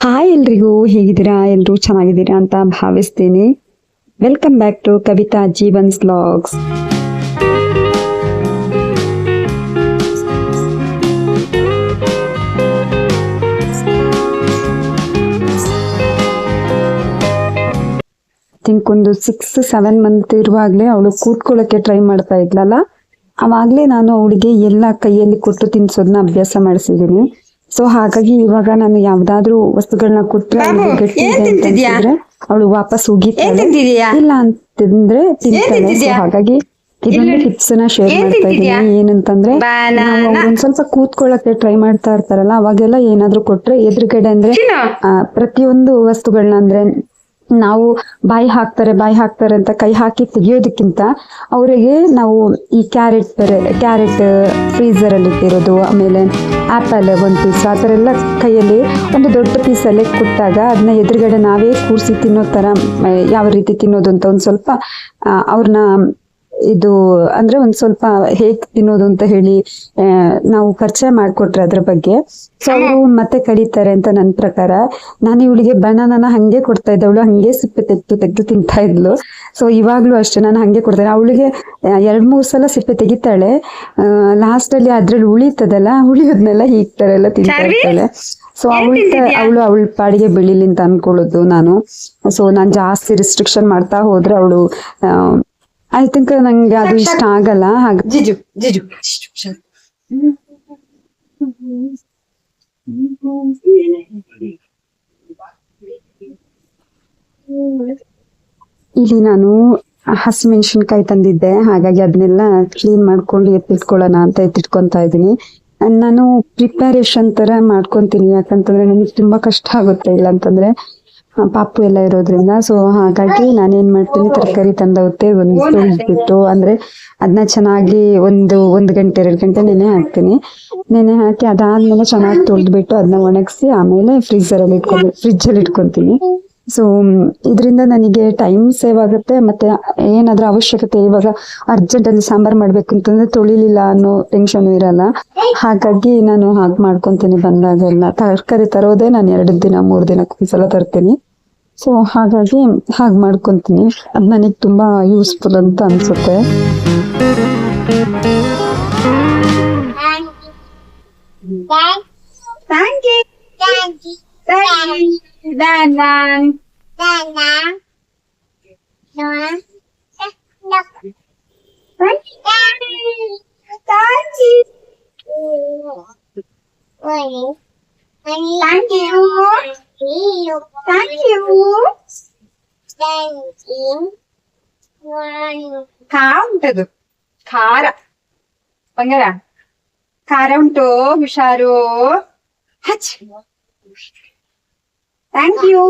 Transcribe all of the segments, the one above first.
Hi ಎಲ್ರಿಗೂ, ಹೇಗಿದ್ದೀರಾ? ಎಲ್ಲರೂ ಚೆನ್ನಾಗಿದ್ದೀರಾ ಅಂತ ಭಾವಿಸ್ತೀನಿ. Welcome back to Kavita Jeevan's vlogs. Think ಒಂದು 6-7 ಮಂತ್ ಇರುವಾಗಲೇ ಅವಳು ಕೂತ್ಕೊಳ್ಳೋಕ್ಕೆ ಟ್ರೈ ಮಾಡ್ತಾ ಇದ್ಲಲ್ಲ, ಅವಾಗಲೇ ನಾನು ಅವಳಿಗೆ ಎಲ್ಲ ಕೈಯಲ್ಲಿ ಕೊಟ್ಟು ತಿನ್ಸೋದನ್ನ ಅಭ್ಯಾಸ ಮಾಡಿಸಿದ್ದೀನಿ. ಸೊ ಹಾಗಾಗಿ ಇವಾಗ ನಾನು ಯಾವ್ದಾದ್ರು ವಸ್ತುಗಳನ್ನ ಕೊಟ್ರೆ ಗಟ್ಟಿ ಇದೆ ಅಂತಂದ್ರೆ ಅವಳು ವಾಪಸ್ ಉಗಿತಾಳೆ, ಇಲ್ಲ ಅಂತಂದ್ರೆ ತಿಂತಾಳೆ. ಸೊ ಹಾಗಾಗಿ ಇದೊಂದು ಟಿಪ್ಸ್ ನ ಶೇರ್ ಮಾಡ್ತಾ ಇದ್ದೀನಿ. ಏನಂತಂದ್ರೆ ಒಂದ್ ಸ್ವಲ್ಪ ಕೂತ್ಕೊಳ್ಳಕ್ಕೆ ಟ್ರೈ ಮಾಡ್ತಾ ಇರ್ತಾರಲ್ಲ, ಅವಾಗೆಲ್ಲ ಏನಾದ್ರು ಕೊಟ್ರೆ ಎದುರುಗಡೆ ಅಂದ್ರೆ ಪ್ರತಿಯೊಂದು ವಸ್ತುಗಳನ್ನ ಅಂದ್ರೆ ನಾವು ಬಾಯಿ ಹಾಕ್ತಾರೆ ಅಂತ ಕೈ ಹಾಕಿ ತೆಗಿಯೋದಕ್ಕಿಂತ ಅವರಿಗೆ ನಾವು ಈ ಕ್ಯಾರೆಟ್ ಫ್ರೀಸರ್ ಅಲ್ಲಿ ಇಟ್ಟಿರೋದು, ಆಮೇಲೆ ಆಪಲ್ ಒಂದು ಪೀಸ್ ಆ ಥರ ಎಲ್ಲ ಕೈಯಲ್ಲಿ ಒಂದು ದೊಡ್ಡ ಪೀಸಲ್ಲೇ ಕೊಟ್ಟಾಗ ಅದನ್ನ ಎದುರುಗಡೆ ನಾವೇ ಕೂರಿಸಿ ತಿನ್ನೋ ತರ ಯಾವ ರೀತಿ ತಿನ್ನೋದು ಅಂತ ಒಂದು ಸ್ವಲ್ಪ ಅವ್ರನ್ನ ಇದು ಅಂದ್ರೆ ಒಂದ್ ಸ್ವಲ್ಪ ಹೇಗ್ ತಿನ್ನೋದು ಅಂತ ಹೇಳಿ ನಾವು ಪರಿಚಯ ಮಾಡ್ಕೊಟ್ರೆ ಅದ್ರ ಬಗ್ಗೆ, ಸೊ ಅವರು ಮತ್ತೆ ಕಲಿತಾರೆ ಅಂತ ನನ್ ಪ್ರಕಾರ. ನಾನು ಇವಳಿಗೆ ಬನಾನನ ಹಂಗೆ ಕೊಡ್ತಾ ಇದ್ದೆ, ಅವಳು ಹಂಗೆ ಸಿಪ್ಪೆ ತೆಗ್ದು ತಿಂತಾ ಇದ್ಲು. ಸೊ ಇವಾಗ್ಲೂ ಅಷ್ಟೇ ನಾನು ಹಂಗೆ ಕೊಡ್ತೇನೆ. ಅವಳಿಗೆ 2-3 ಸಲ ಸಿಪ್ಪೆ ತೆಗಿತಾಳೆ, ಲಾಸ್ಟ್ ಅಲ್ಲಿ ಅದ್ರಲ್ಲಿ ಉಳಿಯೋದ್ನೆಲ್ಲ ಹೀಗ್ತಾರೆಲ್ಲ ತಿಂತಾ ಇರ್ತಾಳೆ. ಸೊ ಅವಳ ಪಾಡಿಗೆ ಬೆಳಿಲಿ ಅಂತ ಅನ್ಕೊಳ್ಳೋದು ನಾನು. ಸೊ ನಾನ್ ಜಾಸ್ತಿ ರಿಸ್ಟ್ರಿಕ್ಷನ್ ಮಾಡ್ತಾ ಹೋದ್ರೆ ಅವಳು ಐ ಥಿಂಕ್ ನಂಗೆ ಅದು ಇಷ್ಟ ಆಗಲ್ಲ. ಇಲ್ಲಿ ನಾನು ಹಸಿಮೆಣಸಿನ್ಕಾಯಿ ತಂದಿದ್ದೆ, ಹಾಗಾಗಿ ಅದನ್ನೆಲ್ಲ ಕ್ಲೀನ್ ಮಾಡ್ಕೊಂಡು ಎತ್ತಿಟ್ಕೊಳ್ಳೋಣ ಅಂತ ಎತ್ತಿಟ್ಕೊಂತಾ ಇದ್ದೀನಿ. ನಾನು ಪ್ರಿಪರೇಷನ್ ತರ ಮಾಡ್ಕೊಂತೀನಿ, ಯಾಕಂತಂದ್ರೆ ನನಗೆ ತುಂಬಾ ಕಷ್ಟ ಆಗುತ್ತೆ ಇಲ್ಲ ಅಂತಂದ್ರೆ ಪಾಪು ಎಲ್ಲ ಇರೋದ್ರಿಂದ. ಸೊ ಹಾಗಾಗಿ ನಾನೇನ್ ಮಾಡ್ತೀನಿ, ತರಕಾರಿ ತಂದ ಹೊತ್ತೆ ತೊಳೆದ್ಬಿಟ್ಟು ಅಂದ್ರೆ ಅದನ್ನ ಚೆನ್ನಾಗಿ ಒಂದು ಗಂಟೆ 2 ಗಂಟೆ ನೆನೆ ಹಾಕ್ತೀನಿ. ನೆನೆ ಹಾಕಿ ಅದಾದ್ಮೇಲೆ ಚೆನ್ನಾಗಿ ತೊಳೆದ್ಬಿಟ್ಟು ಅದನ್ನ ಒಣಗಿಸಿ ಆಮೇಲೆ ಫ್ರಿಜ್ ಅಲ್ಲಿ ಇಟ್ಕೊಂತೀನಿ. ಸೊ ಇದರಿಂದ ನನಗೆ ಟೈಮ್ ಸೇವ್ ಆಗುತ್ತೆ, ಮತ್ತೆ ಏನಾದ್ರೂ ಅವಶ್ಯಕತೆ ಇವಾಗ ಅರ್ಜೆಂಟ್ ಅಲ್ಲಿ ಸಾಂಬಾರ್ ಮಾಡ್ಬೇಕು ಅಂತಂದ್ರೆ ತೊಳಿಲಿಲ್ಲ ಅನ್ನೋ ಟೆನ್ಷನ್ ಇರಲ್ಲ. ಹಾಗಾಗಿ ನಾನು ಹಾಗೆ ಮಾಡ್ಕೊಂತೀನಿ. ಬಂದಾಗೆಲ್ಲ ತರಕಾರಿ ತರೋದೇ ನಾನು 2 ದಿನ 3 ದಿನಕ್ಕೆ ಒಂದ್ಸಲ ತರ್ತೀನಿ. ಸೊ ಹಾಗಾಗಿ ಹಾಗೆ ಮಾಡ್ಕೊಂತೀನಿ. ಅದು ನನಗೆ ತುಂಬಾ ಯೂಸ್ಫುಲ್ ಅಂತ ಅನ್ಸುತ್ತೆ. ಉಂಟದು ಖಾರ ಬಂಗಾರ, ಖಾರ ಉಂಟು, ಹುಷಾರು. ಹಚ್. Thank you.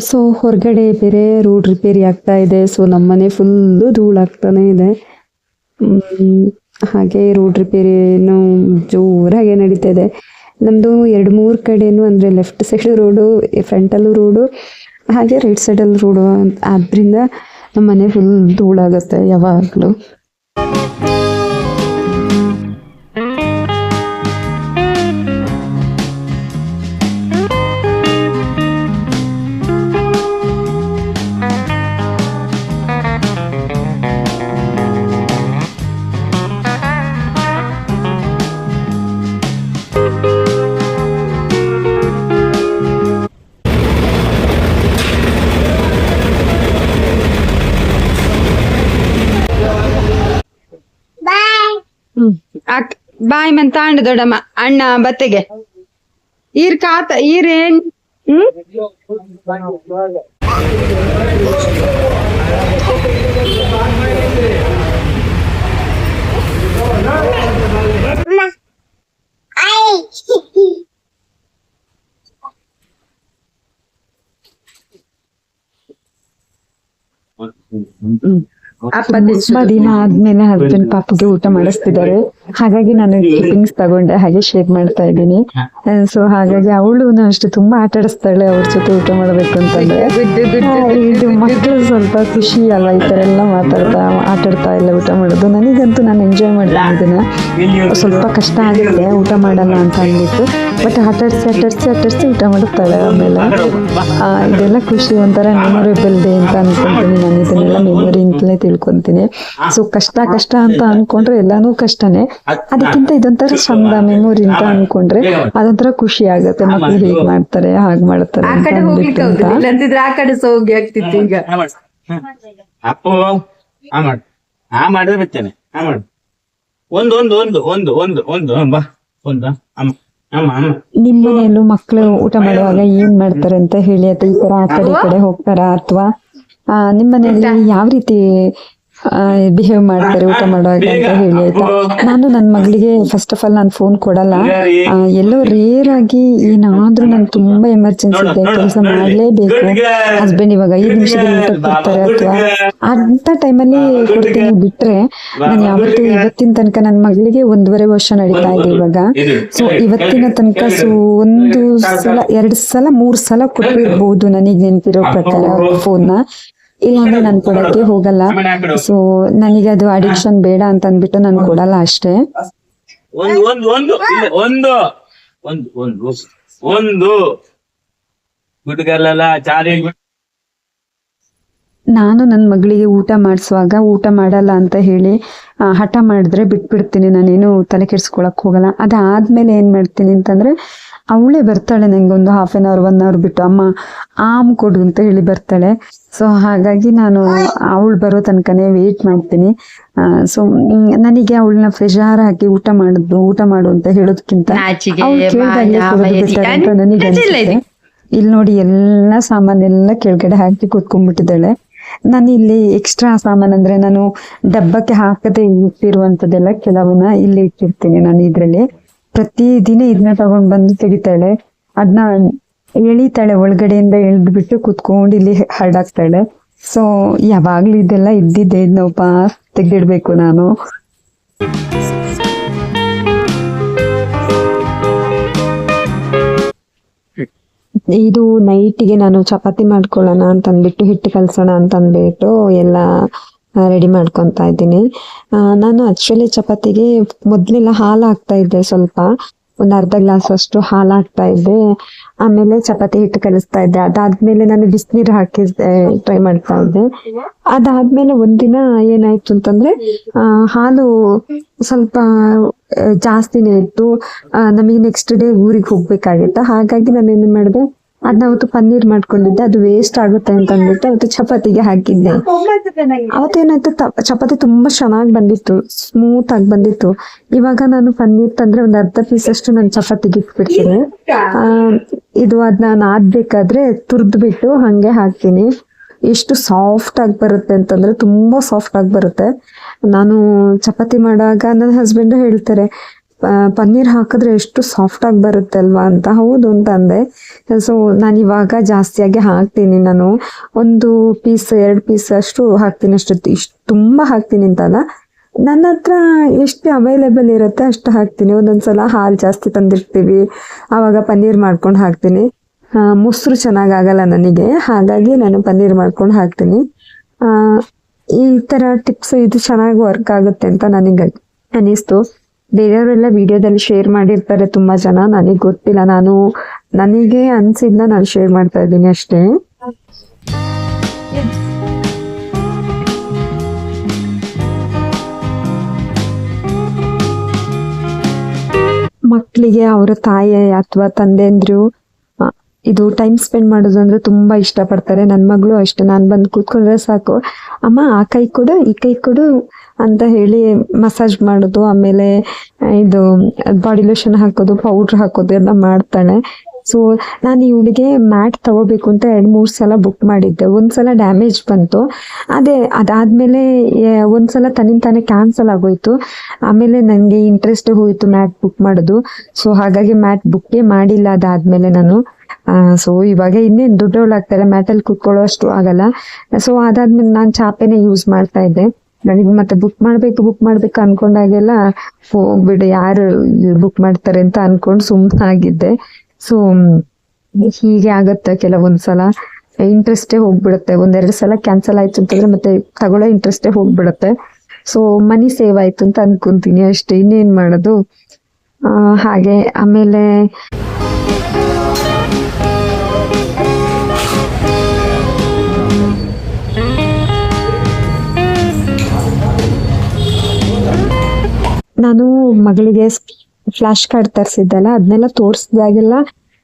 ಸೊ ಹೊರಗಡೆ ಬೇರೆ ರೋಡ್ ರಿಪೇರಿ ಆಗ್ತಾ ಇದೆ. ಸೊ ನಮ್ಮನೆ ಫುಲ್ಲು ಧೂಳಾಗ್ತಾನೆ ಇದೆ. ಹಾಗೆ ರೋಡ್ ರಿಪೇರಿನೂ ಜೋರಾಗೆ ನಡೀತಾ ಇದೆ. ನಮ್ದು 2-3 ಕಡೆನೂ ಅಂದ್ರೆ ಲೆಫ್ಟ್ ಸೈಡ್ ರೋಡು, ಫ್ರಂಟಲ್ಲೂ ರೋಡು, ಹಾಗೆ ರೈಟ್ ಸೈಡಲ್ಲಿ ರೋಡು. ಆದ್ರಿಂದ ನಮ್ಮನೆ ಫುಲ್ ಧೂಳಾಗುತ್ತೆ ಯಾವಾಗಲೂ. ಬಾಯ್ ಮಂತ ಅಂಡ ದೊಡ್ಡಮ್ಮ ಅಣ್ಣ ಬತ್ತೆಗೆ ಈರ್ ಕಾತ ಈರೇನ್ ತುಂಬಾ ದಿನ ಆದ್ಮೇಲೆ ಹಸ್ಬೆಂಡ್ ಪಾಪಗೆ ಊಟ ಮಾಡಿಸ್ತಿದ್ದಾರೆ, ಹಾಗಾಗಿ ನಾನು ಕ್ಲಿಪ್ಪಿಂಗ್ಸ್ ತಗೊಂಡೆ ಹಾಗೆ ಶೇರ್ ಮಾಡ್ತಾ ಇದ್ದೀನಿ. ಸೊ ಹಾಗಾಗಿ ಅವಳು ಅಷ್ಟೇ ತುಂಬಾ ಆಟ ಆಡಿಸ್ತಾಳೆ ಅವ್ರ ಜೊತೆ ಊಟ ಮಾಡ್ಬೇಕು ಅಂತಂದ್ರೆ. ಇದು ಮಕ್ಕಳು ಸ್ವಲ್ಪ ಖುಷಿ ಅಲ್ಲ ಈ ತರ ಎಲ್ಲ ಮಾತಾಡ್ತಾ ಆಟಾಡ್ತಾ ಇಲ್ಲ ಊಟ ಮಾಡೋದು. ನನಗಂತೂ ನಾನು ಎಂಜಾಯ್ ಮಾಡ್ತೀನಿ ಇದನ್ನ. ಸ್ವಲ್ಪ ಕಷ್ಟ ಆಗುತ್ತೆ ಊಟ ಮಾಡಲ್ಲ ಅಂತ ಅಂದ್ಬಿಟ್ಟು, ಬಟ್ ಆಟಾಡ್ಸಿ ಊಟ ಮಾಡುತ್ತಾಳೆ. ಆಮೇಲೆ ಇದೆಲ್ಲ ಖುಷಿ, ಒಂಥರ ಮೆಮೊರೇಬಲ್ ಡೇ ಅಂತ ಅನ್ಕೊಂತೀನಿ ನಾನು. ಇದನ್ನೆಲ್ಲ ಮೆಮೊರಿ ಅಂತಲೇ ತಿಳ್ಕೊಂತೀನಿ. ಸೊ ಕಷ್ಟ ಅಂತ ಅನ್ಕೊಂಡ್ರೆ ಎಲ್ಲಾನು ಕಷ್ಟನೇ, ಅದಕ್ಕಿಂತ ಇದೊಂಥರ ಚಂದ ಮೆಮೊರಿ ಅಂತ ಅನ್ಕೊಂಡ್ರೆ ಅದೊಂಥರ ಖುಷಿ ಆಗತ್ತೆ. ಮಕ್ಳು ಹೀಗ್ ಮಾಡ್ತಾರೆ ಹಾಗ್ ಮಾಡ್ತಾರೆ ಅಂತ ಅಂದ್ಬಿಟ್ಟು ಅಂತ. ಇಲ್ಲಂತಿದ್ರೆ ಆ ಕಡೆ ಹೋಗಿ ಆಗ್ತಿತ್ತು ಈಗ. ಅಪ್ಪು ಮಾಡಿದ್ರೆ ಬಿಡ್ತೇನೆ. ಒಂದು ಒಂದು ಒಂದು ಒಂದು ಒಂದು ಒಂದು ಬಾ ಒಂದು ಅಮ್ಮ ನಿಮ್ ಮನೆಯಲ್ಲೂ ಮಕ್ಳು ಊಟ ಮಾಡುವಾಗ ಏನ್ ಮಾಡ್ತಾರೆ ಅಂತ ಹೇಳಿ, ಅಥವಾ ಈ ತರ ಆ ಕಡೆ ಈ ಕಡೆ ಹೋಗ್ತಾರಾ, ಅಥವಾ ನಿಮ್ ಮನೆಯಲ್ಲಿ ಯಾವ ರೀತಿ ಬಿಹೇವ್ ಮಾಡ್ತಾರೆ ಊಟ ಮಾಡುವಾಗ ಅಂತ ಹೇಳಿ ಆಯ್ತಾ. ನಾನು ನನ್ನ ಮಗಳಿಗೆ ಫಸ್ಟ್ ಆಫ್ ಆಲ್ ನಾನು ಫೋನ್ ಕೊಡಲ್ಲ. ಎಲ್ಲೋ ರೇರ್ ಆಗಿ ಏನಾದ್ರೂ ನನ್ ತುಂಬಾ ಎಮರ್ಜೆನ್ಸಿ ಇದೆ, ಕೆಲಸ ಮಾಡ್ಲೇಬೇಕು, ಹಸ್ಬೆಂಡ್ ಇವಾಗ 5 ನಿಮಿಷದಲ್ಲಿ ಊಟಕ್ಕೆ ಬರ್ತಾರೆ ಅಥವಾ ಅಂತ ಟೈಮಲ್ಲಿ ಕೊಡ್ತೀನಿ. ಬಿಟ್ರೆ ನಾನು ಯಾವತ್ತೂ ಇವತ್ತಿನ ತನಕ ನನ್ನ ಮಗಳಿಗೆ 1.5 ವರ್ಷ ನಡೀತಾ ಇದೆ ಇವಾಗ. ಸೊ ಇವತ್ತಿನ ತನಕ ಒಂದು ಸಲ 2 ಸಲ 3 ಸಲ ಕೊಟ್ಟಿರ್ಬೋದು ನನಗೆ ನೆನಪಿರೋ ಪ್ರಕಾರ ಫೋನ್. ಇಲ್ಲಾಂದ್ರೆ ನಾನು ಕೊಡಕ್ಕೆ ಹೋಗಲ್ಲ. ಸೊ ನನಗೆ ಅದು ಅಡಿಕ್ಷನ್ ಬೇಡ ಅಂತ ಅಂದ್ಬಿಟ್ಟು ನಾನು ಕೊಡಲ್ಲ ಅಷ್ಟೇ. ಒಂದು ಒಂದು ಒಂದು ಒಂದು ಒಂದು ಒಂದು ಒಂದು ಗುಡ್ಗಲ್ಲ ಚಾರಿ. ನಾನು ನನ್ನ ಮಗಳಿಗೆ ಊಟ ಮಾಡಿಸುವಾಗ ಊಟ ಮಾಡಲ್ಲ ಅಂತ ಹೇಳಿ ಹಠ ಮಾಡಿದ್ರೆ ಬಿಟ್ಬಿಡ್ತೀನಿ, ನಾನೇನು ತಲೆ ಕೆಡ್ಸ್ಕೊಳಕ್ ಹೋಗಲ್ಲ. ಅದಾದ್ಮೇಲೆ ಏನ್ ಮಾಡ್ತೀನಿ ಅಂತಂದ್ರೆ ಅವಳೇ ಬರ್ತಾಳೆ, ನಂಗೆ ಒಂದು 1/2 hour 1 hour ಬಿಟ್ಟು ಅಮ್ಮ ಆಮ್ ಕೊಡು ಅಂತ ಹೇಳಿ ಬರ್ತಾಳೆ. ಸೊ ಹಾಗಾಗಿ ನಾನು ಅವಳು ಬರೋ ತನಕನೇ ವೇಟ್ ಮಾಡ್ತೀನಿ. ಸೊ ನನಗೆ ಅವಳನ್ನ ಪ್ರೆಷರ್ ಹಾಕಿ ಊಟ ಮಾಡು ಅಂತ ಹೇಳೋದಕ್ಕಿಂತ ನನಗೆ ಇಲ್ಲಿ ನೋಡಿ ಎಲ್ಲಾ ಸಾಮಾನೆಲ್ಲ ಕೆಳಗಡೆ ಹಾಕಿ ಕೂತ್ಕೊಂಡ್ಬಿಟ್ಟಿದ್ದಾಳೆ. ನಾನು ಇಲ್ಲಿ ಎಕ್ಸ್ಟ್ರಾ ಸಾಮಾನ್ ಅಂದ್ರೆ ನಾನು ಡಬ್ಬಕ್ಕೆ ಹಾಕದೆ ಇಟ್ಟಿರುವಂತದ್ದೆಲ್ಲ ಕೆಲವನ್ನ ಇಲ್ಲಿ ಇಟ್ಟಿರ್ತೀನಿ. ನಾನು ಇದ್ರಲ್ಲಿ ಪ್ರತಿದಿನ ಇದನ್ನ ತಗೊಂಡ್ ಬಂದು ತೆಗಿತಾಳೆ, ಅದನ್ನ ಎಳಿತಾಳೆ, ಒಳಗಡೆಯಿಂದ ಎಳ್ದ್ಬಿಟ್ಟು ಕುತ್ಕೊಂಡು ಇಲ್ಲಿ ಹರಡಾಕ್ತಾಳೆ. ಸೊ ಯಾವಾಗ್ಲೂ ಇದೆಲ್ಲ ಇದ್ದಿದ್ದೆ, ಇದನ್ನೊಬ್ಬ ತೆಗ್ದಿಡ್ಬೇಕು ನಾನು. ಇದು ನೈಟಿಗೆ ನಾನು ಚಪಾತಿ ಮಾಡ್ಕೊಳ್ಳೋಣ ಅಂತ ಅಂದ್ಬಿಟ್ಟು, ಹಿಟ್ಟು ಕಲ್ಸೋಣ ಅಂತ ಅಂದ್ಬಿಟ್ಟು ಎಲ್ಲ ರೆಡಿ ಮಾಡ್ಕೊತ ಇದ್ದೀನಿ. ನಾನು ಆಕ್ಚುಲಿ ಚಪಾತಿಗೆ ಮೊದ್ಲೆಲ್ಲ ಹಾಲು ಹಾಕ್ತಾ ಇದ್ದೆ, ಸ್ವಲ್ಪ ಒಂದು ಅರ್ಧ ಗ್ಲಾಸ್ ಅಷ್ಟು ಹಾಲು ಹಾಕ್ತಾ ಇದ್ದೆ. ಆಮೇಲೆ ಚಪಾತಿ ಹಿಟ್ಟು ಕಲಿಸ್ತಾ ಇದ್ದೆ. ಅದಾದ್ಮೇಲೆ ನಾನು ಬಿಸಿನೀರು ಹಾಕಿ ಟ್ರೈ ಮಾಡ್ತಾ ಇದ್ದೆ. ಅದಾದ್ಮೇಲೆ ಒಂದಿನ ಏನಾಯ್ತು ಅಂತಂದ್ರೆ ಹಾಲು ಸ್ವಲ್ಪ ಜಾಸ್ತಿನೇ ಇತ್ತು. ನಮಗೆ ನೆಕ್ಸ್ಟ್ ಡೇ ಊರಿಗೆ ಹೋಗ್ಬೇಕಾಗಿತ್ತು. ಹಾಗಾಗಿ ನಾನು ಏನ್ ಮಾಡಿದೆ, ಅದನ್ನ ಅವತ್ತು ಪನ್ನೀರ್ ಮಾಡ್ಕೊಂಡಿದ್ದೆ, ಅದು ವೇಸ್ಟ್ ಆಗುತ್ತೆ ಅಂತ ಅಂದ್ಬಿಟ್ಟು ಅವತ್ತು ಚಪಾತಿಗೆ ಹಾಕಿದ್ದೆ. ಅವತ್ತೇನಾಯ್ತು, ಚಪಾತಿ ತುಂಬಾ ಚೆನ್ನಾಗಿ ಬಂದಿತ್ತು, ಸ್ಮೂತ್ ಆಗಿ ಬಂದಿತ್ತು. ಇವಾಗ ನಾನು ಪನ್ನೀರ್ ತಂದ್ರೆ ಒಂದು ಅರ್ಧ ಪೀಸ್ ಅಷ್ಟು ನಾನು ಚಪಾತಿಗೆ ಇಟ್ಬಿಡ್ತೀನಿ. ಇದು ಅದನ್ನ ನಾದ್ಬೇಕಾದ್ರೆ ತುರ್ದ್ಬಿಟ್ಟು ಹಂಗೆ ಹಾಕ್ತೀನಿ. ಎಷ್ಟು ಸಾಫ್ಟ್ ಆಗಿ ಬರುತ್ತೆ ಅಂತಂದ್ರೆ ತುಂಬಾ ಸಾಫ್ಟ್ ಆಗಿ ಬರುತ್ತೆ. ನಾನು ಚಪಾತಿ ಮಾಡುವಾಗ ನನ್ನ ಹಸ್ಬೆಂಡ್ ಹೇಳ್ತಾರೆ, ಪನ್ನೀರ್ ಹಾಕಿದ್ರೆ ಎಷ್ಟು ಸಾಫ್ಟ್ ಆಗಿ ಬರುತ್ತೆ ಅಲ್ವಾ ಅಂತ. ಹೌದು ಅಂತ ಅಂದೆ. ಸೊ ನಾನು ಇವಾಗ ಜಾಸ್ತಿಯಾಗಿ ಹಾಕ್ತೀನಿ. ನಾನು 1 ಪೀಸ್ 2 ಪೀಸ್ ಅಷ್ಟು ಹಾಕ್ತೀನಿ ಅಷ್ಟು. ಇಷ್ಟು ತುಂಬಾ ಹಾಕ್ತೀನಿ ಅಂತಲ್ಲ, ನನ್ನ ಹತ್ರ ಎಷ್ಟು ಅವೈಲೇಬಲ್ ಇರುತ್ತೆ ಅಷ್ಟು ಹಾಕ್ತೀನಿ. ಒಂದೊಂದ್ಸಲ ಹಾಲು ಜಾಸ್ತಿ ತಂದಿರ್ತೀವಿ, ಆವಾಗ ಪನ್ನೀರ್ ಮಾಡ್ಕೊಂಡು ಹಾಕ್ತೀನಿ. ಮೊಸರು ಚೆನ್ನಾಗಾಗಲ್ಲ ನನಗೆ, ಹಾಗಾಗಿ ನಾನು ಪನ್ನೀರ್ ಮಾಡ್ಕೊಂಡು ಹಾಕ್ತೀನಿ. ಈ ತರ ಟಿಪ್ಸ್ ಇದು ಚೆನ್ನಾಗಿ ವರ್ಕ್ ಆಗುತ್ತೆ ಅಂತ ನನಗೆ ಅನಿಸ್ತು. ಬೇರೆಯವರೆಲ್ಲ ವಿಡಿಯೋದಲ್ಲಿ ಶೇರ್ ಮಾಡಿರ್ತಾರೆ ತುಂಬಾ ಜನ, ನನಗೆ ಗೊತ್ತಿಲ್ಲ. ನನಗೆ ಅನ್ಸಿದ್ನ ನಾನು ಶೇರ್ ಮಾಡ್ತಾ ಇದ್ದೀನಿ ಅಷ್ಟೇ. ಮಕ್ಕಳಿಗೆ ಅವರ ತಾಯಿ ಅಥವಾ ತಂದೆಂದ್ರು ಇದು ಟೈಮ್ ಸ್ಪೆಂಡ್ ಮಾಡೋದು ಅಂದ್ರೆ ತುಂಬಾ ಇಷ್ಟಪಡ್ತಾರೆ. ನನ್ನ ಮಗಳು ಅಷ್ಟೇ, ನಾನು ಬಂದು ಕೂತ್ಕೊಂಡ್ರೆ ಸಾಕು, ಅಮ್ಮ ಆ ಕೈ ಕೊಡು ಈ ಕೈ ಕೊಡು ಅಂತ ಹೇಳಿ ಮಸಾಜ್ ಮಾಡೋದು, ಆಮೇಲೆ ಇದು ಬಾಡಿ ಲೋಷನ್ ಹಾಕೋದು, ಪೌಡ್ರ್ ಹಾಕೋದು ಎಲ್ಲ ಮಾಡ್ತಾಳೆ. ಸೊ ನಾನು ಇವಳಿಗೆ ಮ್ಯಾಟ್ ತಗೋಬೇಕು ಅಂತ 2-3 ಸಲ ಬುಕ್ ಮಾಡಿದ್ದೆ. ಒಂದ್ಸಲ ಡ್ಯಾಮೇಜ್ ಬಂತು, ಅದಾದ್ಮೇಲೆ ಒಂದ್ಸಲ ತಾನೇ ಕ್ಯಾನ್ಸಲ್ ಆಗೋಯ್ತು. ಆಮೇಲೆ ನನಗೆ ಇಂಟ್ರೆಸ್ಟ್ ಹೋಯ್ತು ಮ್ಯಾಟ್ ಬುಕ್ ಮಾಡೋದು. ಸೊ ಹಾಗಾಗಿ ಮ್ಯಾಟ್ ಬುಕ್ಕೇ ಮಾಡಿಲ್ಲ ಅದಾದ್ಮೇಲೆ ನಾನು. ಸೊ ಇವಾಗ ಇನ್ನೇನು ದೊಡ್ಡವಳಾಗ್ತಾರೆ, ಮ್ಯಾಟಲ್ಲಿ ಕುತ್ಕೊಳ್ಳೋ ಅಷ್ಟು ಆಗಲ್ಲ. ಸೊ ಅದಾದ್ಮೇಲೆ ನಾನು ಚಾಪೆನೇ ಯೂಸ್ ಮಾಡ್ತಾ ಇದ್ದೆ. ನನಗೆ ಮತ್ತೆ ಬುಕ್ ಮಾಡ್ಬೇಕು ಅನ್ಕೊಂಡಾಗೆಲ್ಲ ಹೋಗ್ಬಿಡು, ಯಾರು ಬುಕ್ ಮಾಡ್ತಾರೆ ಅಂತ ಅನ್ಕೊಂಡು ಸುಮ್ಮನೆ ಆಗಿದ್ದೆ. ಸೊ ಹೀಗೆ ಆಗತ್ತೆ ಕೆಲವೊಂದ್ಸಲ, ಇಂಟ್ರೆಸ್ಟೇ ಹೋಗ್ಬಿಡುತ್ತೆ. 1-2 ಸಲ ಕ್ಯಾನ್ಸಲ್ ಆಯ್ತು ಅಂತಂದ್ರೆ ಮತ್ತೆ ತಗೊಳ್ಳೋ ಇಂಟ್ರೆಸ್ಟೇ ಹೋಗ್ಬಿಡುತ್ತೆ. ಸೊ ಮನಿ ಸೇವ್ ಆಯ್ತು ಅಂತ ಅನ್ಕೊಂತೀನಿ ಅಷ್ಟೇ, ಇನ್ನೇನ್ ಮಾಡೋದು. ಹಾಗೆ ಆಮೇಲೆ ನಾನು ಮಗಳಿಗೆ ಫ್ಲಾಶ್ ಕಾರ್ಡ್ ತರಿಸಿದ್ದಲ್ಲ, ಅದನ್ನೆಲ್ಲ ತೋರಿಸಿದಾಗೆಲ್ಲ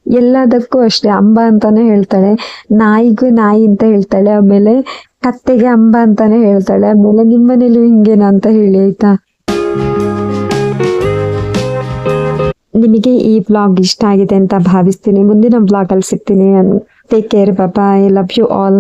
ಎಲ್ಲದಕ್ಕೂ ಅಷ್ಟೇ ಅಂಬ ಅಂತಾನೆ ಹೇಳ್ತಾಳೆ, ನಾಯಿಗೂ ನಾಯಿ ಅಂತ ಹೇಳ್ತಾಳೆ, ಆಮೇಲೆ ಕತ್ತೆಗೆ ಅಂಬ ಅಂತಾನೆ ಹೇಳ್ತಾಳೆ. ಆಮೇಲೆ ನಿಮ್ಮನೇಲೂ ಹಿಂಗೇನ ಅಂತ ಹೇಳಿ ಆಯ್ತಾ. ನಿಮಗೆ ಈ ವ್ಲಾಗ್ ಇಷ್ಟ ಆಗಿದೆ ಅಂತ ಭಾವಿಸ್ತೀನಿ. ಮುಂದಿನ ವ್ಲಾಗ್ ಅಲ್ಲಿ ಸಿಗ್ತೀನಿ. Take care, bye, love you all.